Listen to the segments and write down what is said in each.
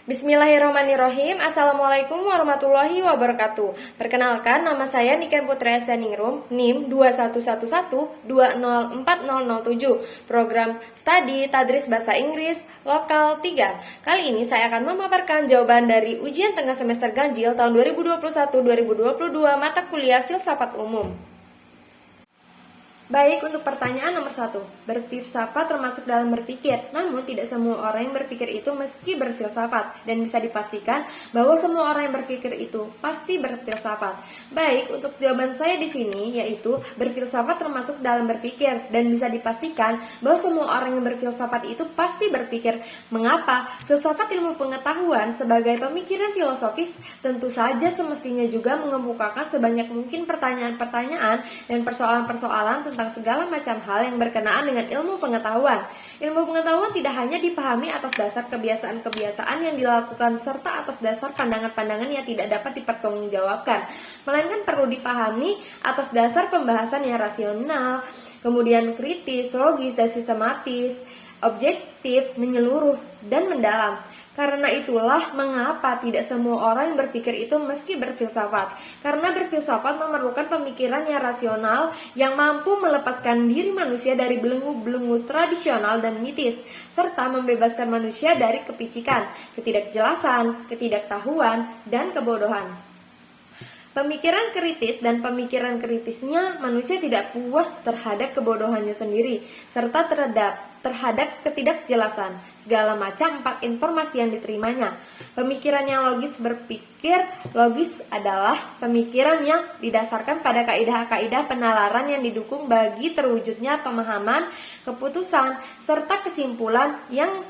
Bismillahirrahmanirrahim. Assalamualaikum warahmatullahi wabarakatuh. Perkenalkan, nama saya Niken Putri Asdaningrum, NIM 2111204007, Program Studi Tadris Bahasa Inggris Lokal 3. Kali ini saya akan memaparkan jawaban dari ujian tengah semester ganjil tahun 2021-2022 mata kuliah Filsafat Umum. Baik, untuk pertanyaan nomor 1. Berfilsafat termasuk dalam berpikir, namun tidak semua orang yang berpikir itu meski berfilsafat, dan bisa dipastikan bahwa semua orang yang berpikir itu pasti berfilsafat. Baik, untuk jawaban saya di sini yaitu berfilsafat termasuk dalam berpikir, dan bisa dipastikan bahwa semua orang yang berfilsafat itu pasti berpikir. Mengapa? Filsafat ilmu pengetahuan sebagai pemikiran filosofis tentu saja semestinya juga mengemukakan sebanyak mungkin pertanyaan-pertanyaan dan persoalan-persoalan tentang segala macam hal yang berkenaan dengan ilmu pengetahuan. Ilmu pengetahuan tidak hanya dipahami atas dasar kebiasaan-kebiasaan yang dilakukan serta atas dasar pandangan-pandangan yang tidak dapat dipertanggungjawabkan, melainkan perlu dipahami atas dasar pembahasan yang rasional, kemudian kritis, logis, dan sistematis, objektif, menyeluruh, dan mendalam. Karena itulah mengapa tidak semua orang yang berpikir itu meski berfilsafat. Karena berfilsafat memerlukan pemikiran yang rasional yang mampu melepaskan diri manusia dari belenggu-belenggu tradisional dan mitis, serta membebaskan manusia dari kepicikan, ketidakjelasan, ketidaktahuan, dan kebodohan. Pemikiran kritis dan pemikiran kritisnya manusia tidak puas terhadap kebodohannya sendiri, serta terhadap ketidakjelasan segala macam informasi yang diterimanya. Pemikiran yang logis berpikir logis adalah pemikiran yang didasarkan pada kaidah-kaidah penalaran yang didukung bagi terwujudnya pemahaman, keputusan, serta kesimpulan yang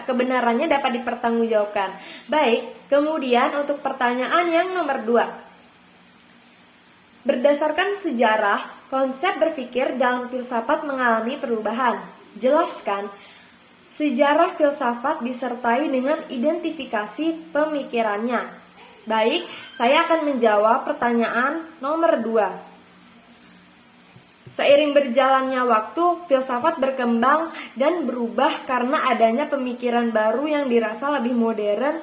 kebenarannya dapat dipertanggungjawabkan. Baik, kemudian untuk pertanyaan yang nomor 2. Berdasarkan sejarah, konsep berpikir dalam filsafat mengalami perubahan. Jelaskan. Sejarah filsafat disertai dengan identifikasi pemikirannya. Baik, saya akan menjawab pertanyaan nomor 2. Seiring berjalannya waktu, filsafat berkembang dan berubah karena adanya pemikiran baru yang dirasa lebih modern,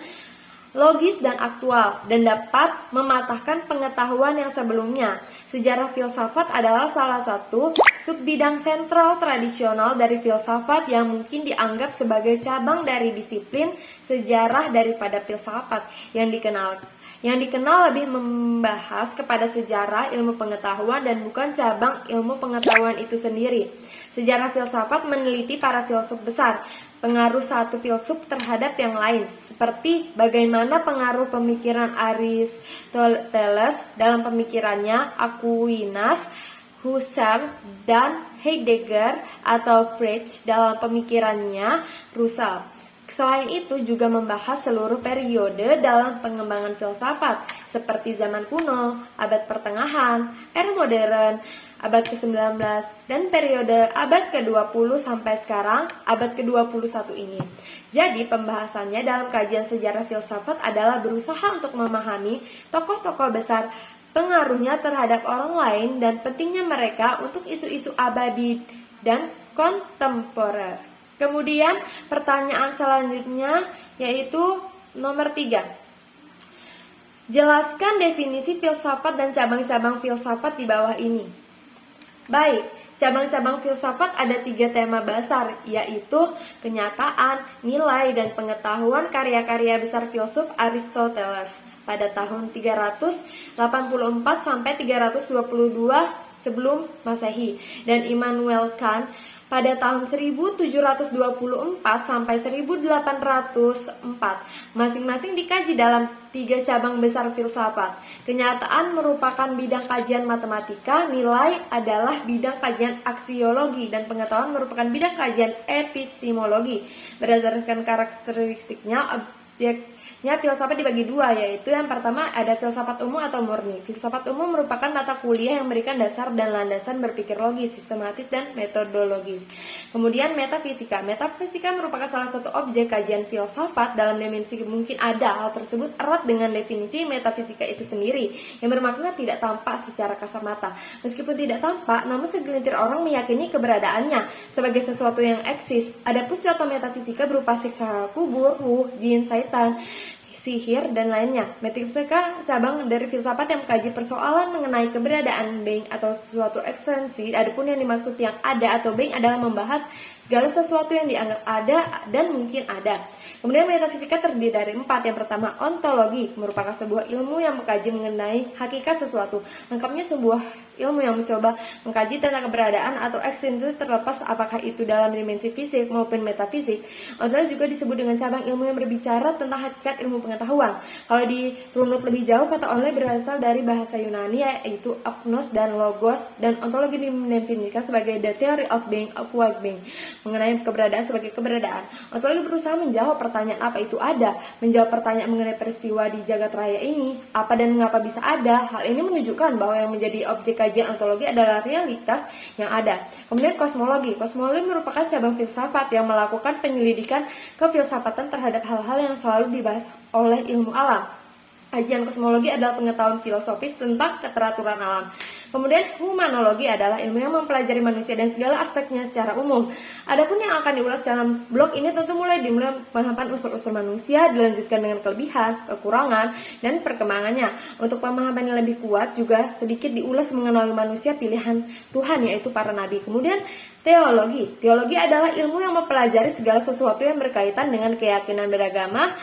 logis, dan aktual, dan dapat mematahkan pengetahuan yang sebelumnya. Sejarah filsafat adalah salah satu subbidang sentral tradisional dari filsafat yang mungkin dianggap sebagai cabang dari disiplin sejarah daripada filsafat yang dikenal lebih membahas kepada sejarah ilmu pengetahuan dan bukan cabang ilmu pengetahuan itu sendiri. Sejarah filsafat meneliti para filsuf besar, pengaruh satu filsuf terhadap yang lain, seperti bagaimana pengaruh pemikiran Aristoteles dalam pemikirannya, Aquinas, Husserl, dan Heidegger atau Freud dalam pemikirannya, Russell. Selain itu juga membahas seluruh periode dalam pengembangan filsafat, seperti zaman kuno, abad pertengahan, era modern, abad ke-19, dan periode abad ke-20 sampai sekarang, abad ke-21 ini. Jadi pembahasannya dalam kajian sejarah filsafat adalah berusaha untuk memahami tokoh-tokoh besar, pengaruhnya terhadap orang lain, dan pentingnya mereka untuk isu-isu abadi dan kontemporer. Kemudian pertanyaan selanjutnya yaitu nomor 3. Jelaskan definisi filsafat dan cabang-cabang filsafat di bawah ini. Baik, cabang-cabang filsafat ada 3 tema besar, yaitu kenyataan, nilai, dan pengetahuan karya-karya besar filsuf Aristoteles pada tahun 384 sampai 322 sebelum Masehi, dan Immanuel Kant pada tahun 1724 sampai 1804. Masing-masing dikaji dalam 3 cabang besar filsafat. Kenyataan merupakan bidang kajian matematika, nilai adalah bidang kajian aksiologi, dan pengetahuan merupakan bidang kajian epistemologi. Berdasarkan karakteristiknya, objeknya filsafat dibagi dua, yaitu yang pertama ada filsafat umum atau murni. Filsafat umum merupakan mata kuliah yang memberikan dasar dan landasan berpikir logis, sistematis, dan metodologis. Kemudian metafisika. Metafisika merupakan salah satu objek kajian filsafat. Dalam dimensi mungkin ada hal tersebut erat dengan definisi metafisika itu sendiri, yang bermakna tidak tampak secara kasat mata. Meskipun tidak tampak, namun segelintir orang meyakini keberadaannya sebagai sesuatu yang eksis. Adapun contoh metafisika berupa siksa kubur, ruh, jin, syaitan, sihir, dan lainnya. Metafisika cabang dari filsafat yang mengkaji persoalan mengenai keberadaan being atau suatu ekstensi. Adapun yang dimaksud yang ada atau being adalah membahas segala sesuatu yang dianggap ada dan mungkin ada. Kemudian metafisika terdiri dari 4. Yang pertama, ontologi, merupakan sebuah ilmu yang mengkaji mengenai hakikat sesuatu. Lengkapnya sebuah ilmu yang mencoba mengkaji tentang keberadaan atau eksistensi terlepas apakah itu dalam dimensi fisik maupun metafisik. Ontologi juga disebut dengan cabang ilmu yang berbicara tentang hakikat ilmu pengetahuan. Kalau dirunut lebih jauh, kata ontologi berasal dari bahasa Yunani yaitu ognos dan logos, dan ontologi didefinisikan sebagai the theory of being, of what being, mengenai keberadaan sebagai keberadaan. Ontologi berusaha menjawab pertanyaan apa itu ada, menjawab pertanyaan mengenai peristiwa di jagat raya ini, apa dan mengapa bisa ada. Hal ini menunjukkan bahwa yang menjadi objek kajian ontologi adalah realitas yang ada. Kemudian kosmologi. Kosmologi merupakan cabang filsafat yang melakukan penyelidikan kefilsafatan terhadap hal-hal yang selalu dibahas oleh ilmu alam. Kajian kosmologi adalah pengetahuan filosofis tentang keteraturan alam. Kemudian humanologi adalah ilmu yang mempelajari manusia dan segala aspeknya secara umum. Adapun yang akan diulas dalam blog ini tentu mulai pemahaman unsur-unsur manusia, dilanjutkan dengan kelebihan, kekurangan, dan perkembangannya. Untuk pemahaman yang lebih kuat juga sedikit diulas mengenai manusia pilihan Tuhan, yaitu para nabi. Kemudian teologi. Teologi adalah ilmu yang mempelajari segala sesuatu yang berkaitan dengan keyakinan beragama.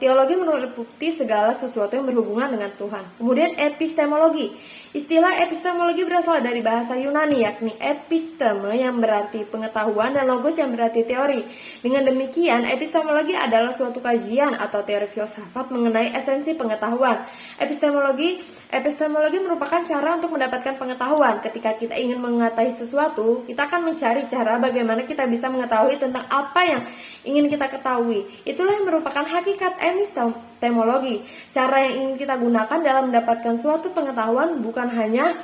Teologi meliputi segala sesuatu yang berhubungan dengan Tuhan. Kemudian epistemologi. Istilah epistemologi berasal dari bahasa Yunani, yakni episteme yang berarti pengetahuan dan logos yang berarti teori. Dengan demikian, epistemologi adalah suatu kajian atau teori filsafat mengenai esensi pengetahuan. Epistemologi merupakan cara untuk mendapatkan pengetahuan. Ketika kita ingin mengetahui sesuatu, kita akan mencari cara bagaimana kita bisa mengetahui tentang apa yang ingin kita ketahui. Itulah yang merupakan hakikat epistemologi. Cara yang ingin kita gunakan dalam mendapatkan suatu pengetahuan bukan hanya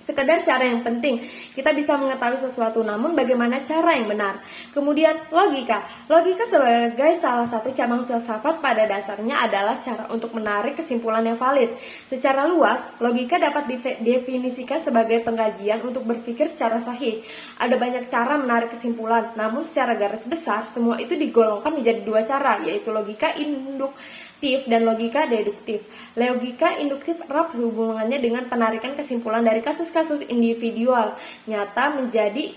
sekedar cara yang penting kita bisa mengetahui sesuatu, namun bagaimana cara yang benar. Kemudian logika. Logika sebagai salah satu cabang filsafat pada dasarnya adalah cara untuk menarik kesimpulan yang valid. Secara luas, logika dapat didefinisikan sebagai pengkajian untuk berpikir secara sahih. Ada banyak cara menarik kesimpulan, namun secara garis besar semua itu digolongkan menjadi 2 cara, yaitu logika induktif dan logika deduktif. Logika induktif erat hubungannya dengan penarikan kesimpulan dari kasus-kasus individual nyata menjadi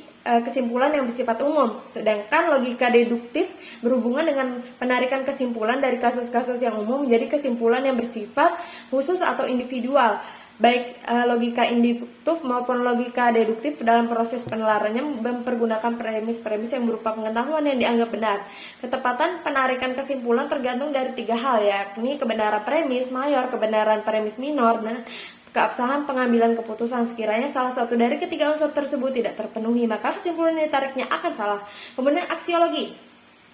kesimpulan yang bersifat umum. Sedangkan logika deduktif berhubungan dengan penarikan kesimpulan dari kasus-kasus yang umum menjadi kesimpulan yang bersifat khusus atau individual. Baik logika induktif maupun logika deduktif dalam proses penelarannya mempergunakan premis-premis yang berupa pengetahuan yang dianggap benar. Ketepatan penarikan kesimpulan tergantung dari 3 hal, yakni kebenaran premis mayor, kebenaran premis minor, dan keabsahan pengambilan keputusan. Sekiranya salah satu dari ketiga unsur tersebut tidak terpenuhi, maka kesimpulan yang ditariknya akan salah. Kemudian aksiologi.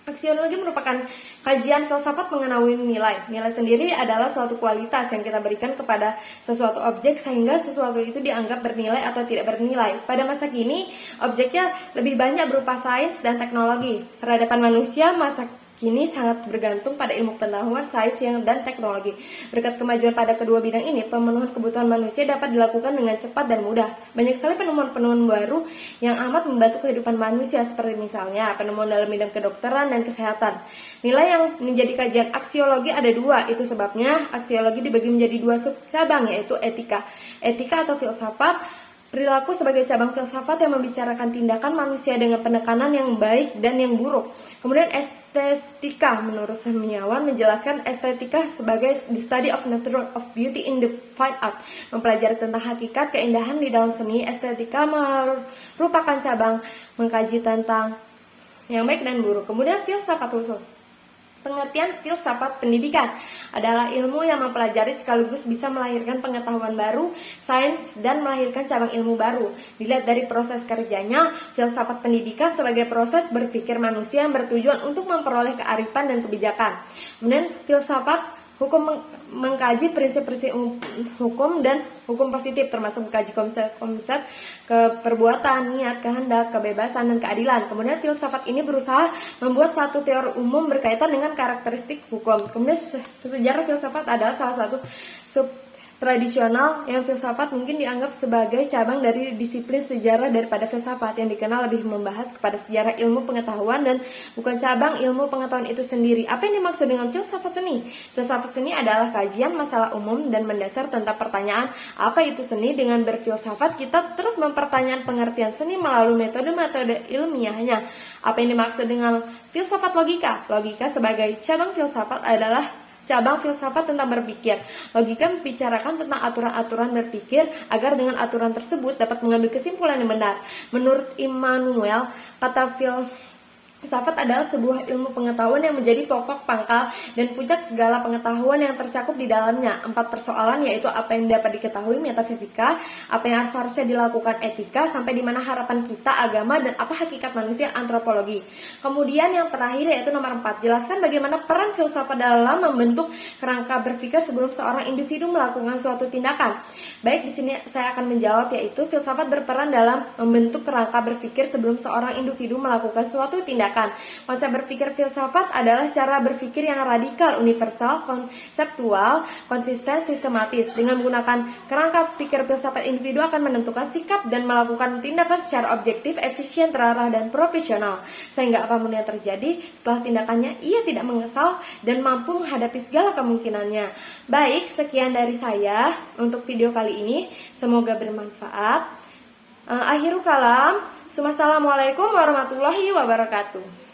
Aksiologi merupakan kajian filsafat mengenai nilai. Nilai sendiri adalah suatu kualitas yang kita berikan kepada sesuatu objek sehingga sesuatu itu dianggap bernilai atau tidak bernilai. Pada masa kini, objeknya lebih banyak berupa sains dan teknologi. Peradaban manusia masa kini sangat bergantung pada ilmu pengetahuan, sains dan teknologi. Berkat kemajuan pada kedua bidang ini, pemenuhan kebutuhan manusia dapat dilakukan dengan cepat dan mudah. Banyak sekali penemuan-penemuan baru yang amat membantu kehidupan manusia, seperti misalnya penemuan dalam bidang kedokteran dan kesehatan. Nilai yang menjadi kajian aksiologi ada 2, itu sebabnya aksiologi dibagi menjadi 2 subcabang, yaitu etika. Etika atau filsafat perilaku sebagai cabang filsafat yang membicarakan tindakan manusia dengan penekanan yang baik dan yang buruk. Kemudian estetika, menurut Semiawan menjelaskan estetika sebagai the study of nature of beauty in the fine art, mempelajari tentang hakikat keindahan di dalam seni. Estetika merupakan cabang mengkaji tentang yang baik dan buruk. Kemudian filsafat khusus. Pengertian filsafat pendidikan adalah ilmu yang mempelajari sekaligus bisa melahirkan pengetahuan baru, sains, dan melahirkan cabang ilmu baru. Dilihat dari proses kerjanya, filsafat pendidikan sebagai proses berpikir manusia yang bertujuan untuk memperoleh kearifan dan kebijakan. Kemudian filsafat hukum mengkaji prinsip-prinsip hukum dan hukum positif, termasuk mengkaji konsep-konsep keperbuatan, niat, kehendak, kebebasan, dan keadilan. Kemudian filsafat ini berusaha membuat satu teori umum berkaitan dengan karakteristik hukum. Kemudian sejarah filsafat adalah salah satu sub tradisional yang filsafat mungkin dianggap sebagai cabang dari disiplin sejarah daripada filsafat yang dikenal lebih membahas kepada sejarah ilmu pengetahuan dan bukan cabang ilmu pengetahuan itu sendiri. Apa yang dimaksud dengan filsafat seni? Filsafat seni adalah kajian masalah umum dan mendasar tentang pertanyaan apa itu seni. Dengan berfilsafat kita terus mempertanyakan pengertian seni melalui metode-metode ilmiahnya. Apa yang dimaksud dengan filsafat logika? Logika sebagai cabang filsafat adalah cabang filsafat tentang berpikir. Logika membicarakan tentang aturan-aturan berpikir agar dengan aturan tersebut dapat mengambil kesimpulan yang benar. Menurut Immanuel, kata filsafat adalah sebuah ilmu pengetahuan yang menjadi pokok pangkal dan puncak segala pengetahuan yang tercakup di dalamnya. 4 persoalan, yaitu apa yang dapat diketahui metafisika, apa yang seharusnya dilakukan etika, sampai di mana harapan kita agama, dan apa hakikat manusia antropologi. Kemudian yang terakhir yaitu nomor 4, jelaskan bagaimana peran filsafat dalam membentuk kerangka berpikir sebelum seorang individu melakukan suatu tindakan. Baik, di sini saya akan menjawab, yaitu filsafat berperan dalam membentuk kerangka berpikir sebelum seorang individu melakukan suatu tindakan. Konsep berpikir filsafat adalah cara berpikir yang radikal, universal, konseptual, konsisten, sistematis. Dengan menggunakan kerangka pikir filsafat, individu akan menentukan sikap dan melakukan tindakan secara objektif, efisien, terarah, dan profesional. Sehingga apapun yang terjadi setelah tindakannya, ia tidak mengesal dan mampu menghadapi segala kemungkinannya. Baik, sekian dari saya untuk video kali ini. Semoga bermanfaat. Akhirul kalam. Wassalamualaikum warahmatullahi wabarakatuh.